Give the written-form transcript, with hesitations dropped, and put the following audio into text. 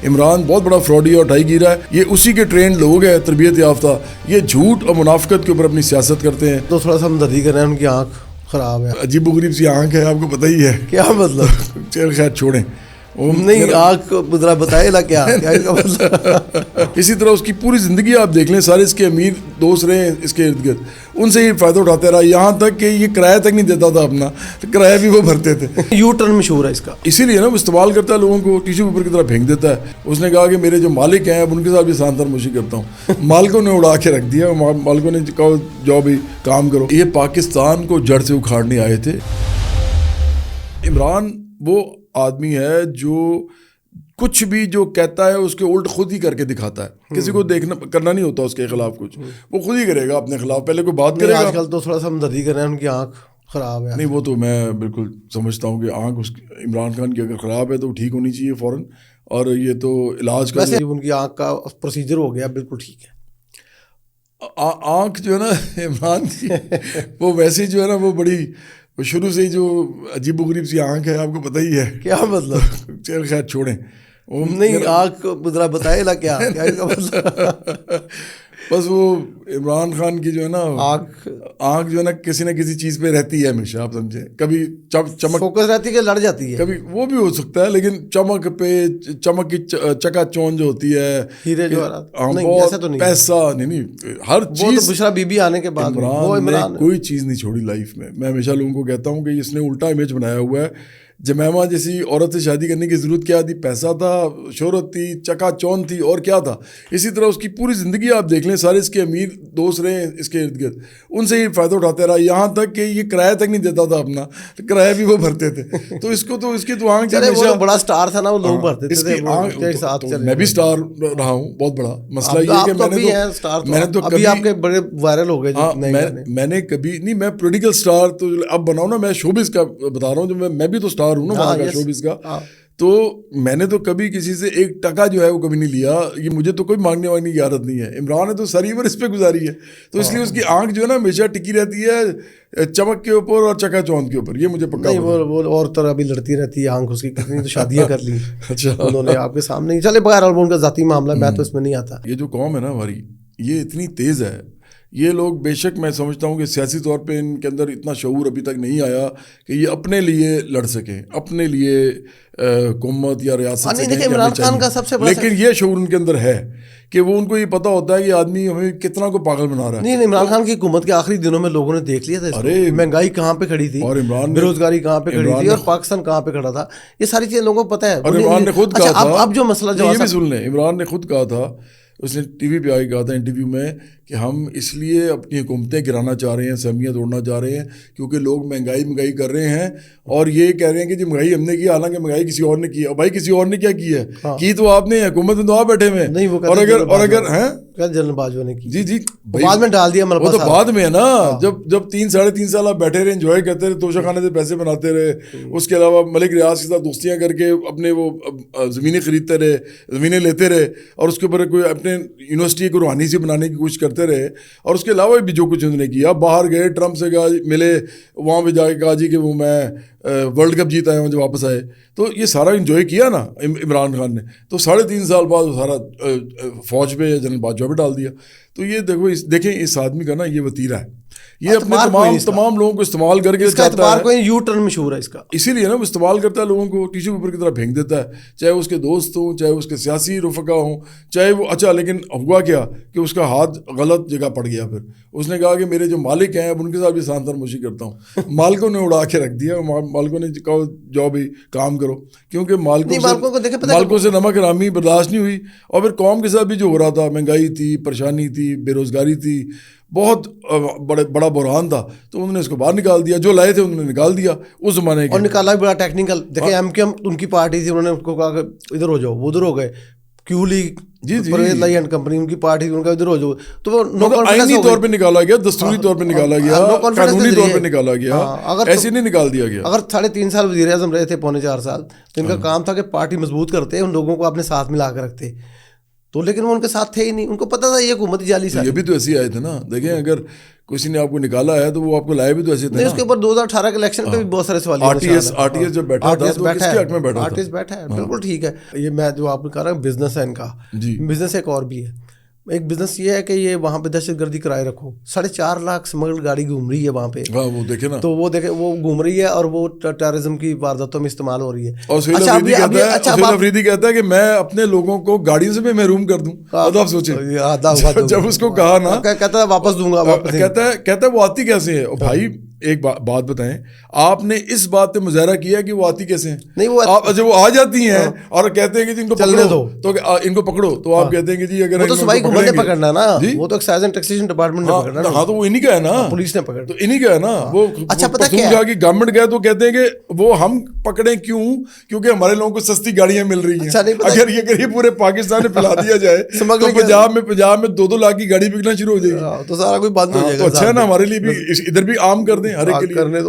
عمران بہت بڑا فراڈی اور ڈھائی گیرا ہے. یہ اسی کے ٹرینڈ لوگ ہیں, تربیت یافتہ. یہ جھوٹ اور منافقت کے اوپر اپنی سیاست کرتے ہیں. تو تھوڑا سا ہمدردی کر رہے ہیں, ان کی آنکھ خراب ہے. عجیب و غریب سی آنکھ ہے, آپ کو پتہ ہی ہے. کیا مطلب؟ چل خیر چھوڑیں. نہیں, آنکھ ذرا بتائے نا کیا کا مطلب. اسی طرح اس کی پوری زندگی آپ دیکھ لیں, سارے اس کے امیر دوست رہے ہیں اس کے ارد گرد, ان سے یہ فائدہ اٹھاتے رہا, یہاں تک کہ یہ کرایہ تک نہیں دیتا تھا اپنا, کرایہ بھی وہ بھرتے تھے. یو ٹرن مشہور ہے اس کا, اسی لیے نا وہ استعمال کرتا ہے لوگوں کو, ٹیشو پیپر کی طرح پھینک دیتا ہے. اس نے کہا کہ میرے جو مالک ہیں اب ان کے ساتھ بھی سان فرموشی کرتا ہوں. مالکوں نے اڑا کے رکھ دیا, مالکوں نے کہا جاؤ بھی کام کرو. یہ پاکستان کو جڑ سے اکھاڑنے آئے تھے. عمران وہ آدمی ہے جو کچھ بھی جو کہتا ہے اس کے الٹ خود ہی کر کے دکھاتا ہے. کسی کو دیکھنا کرنا نہیں ہوتا اس کے خلاف کچھ, وہ خود ہی کرے گا اپنے خلاف. پہلے کوئی بات کرے گا. آج کل تو تھوڑا سا ہمدردی کر رہے ہیں, ان کی آنکھ خراب ہے. نہیں, وہ تو میں بالکل سمجھتا ہوں کہ آنکھ اس عمران خان کی اگر خراب ہے تو ٹھیک ہونی چاہیے فوراً, اور یہ تو علاج کا ان کی آنکھ کا پروسیجر ہو گیا, بالکل ٹھیک ہے. آنکھ جو ہے نا عمران کی, وہ ویسے جو ہے نا وہ بڑی شروع سے ہی جو عجیب و غریب سی آنکھ ہے, آپ کو پتہ ہی ہے. کیا مطلب؟ چل خیر چھوڑیں. نہیں, آنکھ ذرا بتائے نا کیا کا مطلب. بس وہ عمران خان کی جو ہے نا آنکھ جو ہے نا کسی نہ کسی چیز پہ رہتی ہے ہمیشہ, آپ سمجھیں. کبھی چمک فوکس رہتی ہے کہ لڑ جاتی ہے, کبھی وہ بھی ہو سکتا ہے, لیکن چمک پہ چمک کی چکا چون جو ہوتی ہے, ہیرے جو پیسہ نہیں, ہر چیز. بشرا بی بی آنے کے بعد عمران نے کوئی چیز نہیں چھوڑی لائف میں. میں ہمیشہ لوگوں کو کہتا ہوں کہ اس نے الٹا امیج بنایا ہوا ہے. جمیمہ جیسی عورت سے شادی کرنے کی ضرورت کیا تھی؟ پیسہ تھا, شہرت تھی, چکا چون تھی, اور کیا تھا. اسی طرح اس کی پوری زندگی آپ دیکھ لیں, سارے اس کے امیر دوست رہے ہیں اس کے ارد گرد, ان سے یہ فائدہ اٹھاتے رہا, یہاں تک کہ یہ کرایہ تک نہیں دیتا تھا اپنا, کرایہ بھی وہ بھرتے تھے. تو اس کو تو اس کی تو آنکھ بڑا اسٹار تھا نا, وہ لوگ بھرتے تھے. میں بھی اسٹار رہا ہوں, بہت بڑا مسئلہ یہ کہ میں نے تو کبھی آپ کے بڑے وائرل ہو گئے. میں نے کبھی نہیں, میں پولیٹیکل اسٹار تو اب بناؤں نا, میں شوبز کا بتا رہا ہوں, جو میں بھی تو اسٹار ہوں نا شوبز کا. تو میں نے تو کبھی کسی سے ایک ٹکا جو ہے وہ کبھی نہیں لیا. یہ مجھے تو کوئی مانگنے والی کی عادت نہیں ہے. عمران نے تو ساری عمر اس پہ گزاری ہے, تو اس لیے اس کی آنکھ جو ہے نا ہمیشہ ٹکی رہتی ہے چمک کے اوپر اور چکا چوند کے اوپر. یہ مجھے پکا. وہ اور طرح ابھی لڑتی رہتی ہے آنکھ اس کی, کتنی تو شادیاں کر لی انہوں نے آپ کے سامنے. چلے بغیر ان کا ذاتی معاملہ, میں تو اس میں نہیں آتا. یہ جو قوم ہے نا ہماری, یہ اتنی تیز ہے. یہ لوگ بے شک میں سمجھتا ہوں کہ سیاسی طور پہ ان کے اندر اتنا شعور ابھی تک نہیں آیا کہ یہ اپنے لیے لڑ سکیں, اپنے لیے حکومت یا ریاست سے. عمران خان کا سب سے بڑا, لیکن یہ شعور ان کے اندر ہے کہ وہ ان کو یہ پتا ہوتا ہے کہ آدمی ہمیں کتنا کو پاگل بنا رہا ہے. نہیں, عمران خان کی حکومت کے آخری دنوں میں لوگوں نے دیکھ لیا تھا, مہنگائی کہاں پہ کھڑی تھی, اور عمران بے روزگاری کہاں پہ کھڑی تھی, اور پاکستان کہاں پہ کھڑا تھا. یہ ساری چیزیں لوگوں کو پتہ ہے. اور عمران نے خود کہا تھا, اب جو مسئلہ جو یہ بھی سن لیں, عمران نے خود کہا تھا, اس نے ٹی وی پہ آ کے کہا تھا انٹرویو میں کہ ہم اس لیے اپنی حکومتیں گرانا چاہ رہے ہیں, سہمیت توڑنا چاہ رہے ہیں, کیونکہ لوگ مہنگائی کر رہے ہیں, اور یہ کہہ رہے ہیں کہ جی مہنگائی ہم نے کی, حالانکہ مہنگائی کسی اور نے کی. اور بھائی کسی اور نے کیا کی ہے, کی تو آپ نے, حکومت میں تو آپ بیٹھے ہوئے ہیں. اور اگر ہیں جنرل باجوہ نے کی, جی بعد میں ڈال دیا, وہ تو بعد میں ہے نا, جب 3-3.5 سال آپ بیٹھے رہے, انجوائے کرتے رہے, توشہ خانے سے پیسے بناتے رہے, اس کے علاوہ ملک ریاض کے ساتھ دوستیاں کر کے اپنے وہ زمینیں خریدتے رہے, زمینیں لیتے رہے, اور اس کے اوپر کوئی اپنے یونیورسٹی کو روحانی سی بنانے کی کوشش کرتے رہے, اور اس کے علاوہ بھی جو کچھ انہوں نے کیا, باہر گئے, ٹرمپ سے ملے, وہاں پہ جا کے کہا جی کہ وہ میں ورلڈ کپ جیتا ہے, جو واپس آئے. تو یہ سارا انجوائے کیا نا عمران خان نے. تو 3.5 سال بعد وہ سارا فوج پہ یا جنرل باجوہ پہ ڈال دیا. تو یہ دیکھیں اس آدمی کا نا یہ وتیرہ ہے, یہ اپنے تمام لوگوں کو استعمال کر کے یو ٹرن مشہور ہے اس کا. اسی لیے نا وہ استعمال کرتا ہے لوگوں کو, ٹیشو پیپر کی طرح پھینک دیتا ہے, چاہے اس کے دوست ہوں, چاہے اس کے سیاسی رفقا ہوں, چاہے وہ. اچھا, لیکن ہوا کیا کہ اس کا ہاتھ غلط جگہ پڑ گیا. پھر اس نے کہا کہ میرے جو مالک ہیں اب ان کے ساتھ بھی سان فرموشی کرتا ہوں. مالکوں نے اڑا کے رکھ دیا, مالکوں نے کہا جاؤ بھی کام کرو, کیونکہ مالکوں سے نمک حرامی برداشت نہیں ہوئی. اور پھر قوم کے ساتھ بھی جو ہو رہا تھا, مہنگائی تھی, پریشانی تھی, بے روزگاری تھی, بہت بڑا بحران تھا, تو انہوں نے اس کو باہر نکال دیا. جو لائے تھے انہوں نے نکال دیا اس زمانے کے, اور نکالا بھی بڑا ٹیکنیکل. دیکھیں ایم کیو ایم ان کی پارٹی تھی, انہوں نے ان کو کہا کہ ادھر ہو جاؤ, وہ ادھر ہو گئے. کیو لیگ پرویز لائی اینڈ کمپنی ان کی پارٹی, ان کا ادھر ہو جاؤ. تو وہ آئینی طور پہ نکالا گیا, دستوری طور پہ نکالا گیا, قانونی طور پہ نکالا گیا, ایسے نہیں نکال دیا گیا. اگر 3.5 سال وزیر اعظم رہے تھے, 4.25 سال, تو ان کا کام تھا کہ پارٹی مضبوط کرتے, ان لوگوں کو اپنے ساتھ ملا کر رکھتے. تو لیکن وہ ان کے ساتھ تھے ہی نہیں, ان کو پتا تھا یہ حکومت جعلی. یہ بھی تو ایسے آئے تھے نا. دیکھیں اگر کسی نے آپ کو نکالا ہے تو وہ آپ کو لائے بھی تو ایسے تھے نہیں. اس کے اوپر 2018 کے الیکشن پہ بھی بہت سارے سوال. آر ٹی ایس جب بیٹھا تھا تو کس کے حق میں بیٹھا تھا؟ آرٹسٹ بیٹھا ہے, بالکل ٹھیک ہے. یہ میں جو آپ کو کہہ رہا ہوں بزنس ہے ان کا, بزنس ایک اور بھی ہے. ایک بزنس یہ ہے کہ یہ وہاں پہ دہشت گردی کرائے رکھو. 4.5 لاکھ اسمگل گاڑی گھوم رہی ہے وہاں پہ. وہ دیکھے نا, تو وہ دیکھے وہ گھوم رہی ہے اور وہ ٹیررزم کی وارداتوں میں استعمال ہو رہی ہے. اور سہیل افریدی کہتا ہے کہ میں اپنے لوگوں کو گاڑیوں سے بھی محروم کر دوں. اب آپ سوچیں جب اس کو کہا نا, کہتا ہے واپس دوں گا, کہتا ہے وہ آتی کیسے ہے. بھائی ایک بات بتائیں, آپ نے اس بات پہ مظاہرہ کیا کہ وہ آتی کیسے ہیں؟ نہیں, وہ آپ جب وہ آ جاتی ہیں اور کہتے ہیں کہ جی ان کو پکڑو تو ان کو پکڑو, تو آپ کہتے ہیں کہ جی اگر وہ تو صوبائی حکومت نے پکڑنا نا, وہ تو ایکسائز اینڈ ٹیکسیشن ڈپارٹمنٹ نے پکڑنا. ہاں تو وہ انہیں کا ہے نا, پولیس نے پکڑا, تو انہیں کا ہے نا. وہ اچھا پتہ کیا ہے کہ گورنمنٹ گئے تو کہتے ہیں کہ وہ ہم پکڑیں کیوں, کیونکہ ہمارے لوگوں کو سستی گاڑیاں مل رہی ہیں. اگر یہ پورے پاکستان میں پھیلا دیا جائے تو پنجاب میں 2 لاکھ کی گاڑی بکنا شروع ہو جائے گی, تو سارا کوئی بند ہو جائے گا. اچھا ہے نا, ہمارے لیے بھی ادھر بھی عام کر دیں ہر ایک کے لیے.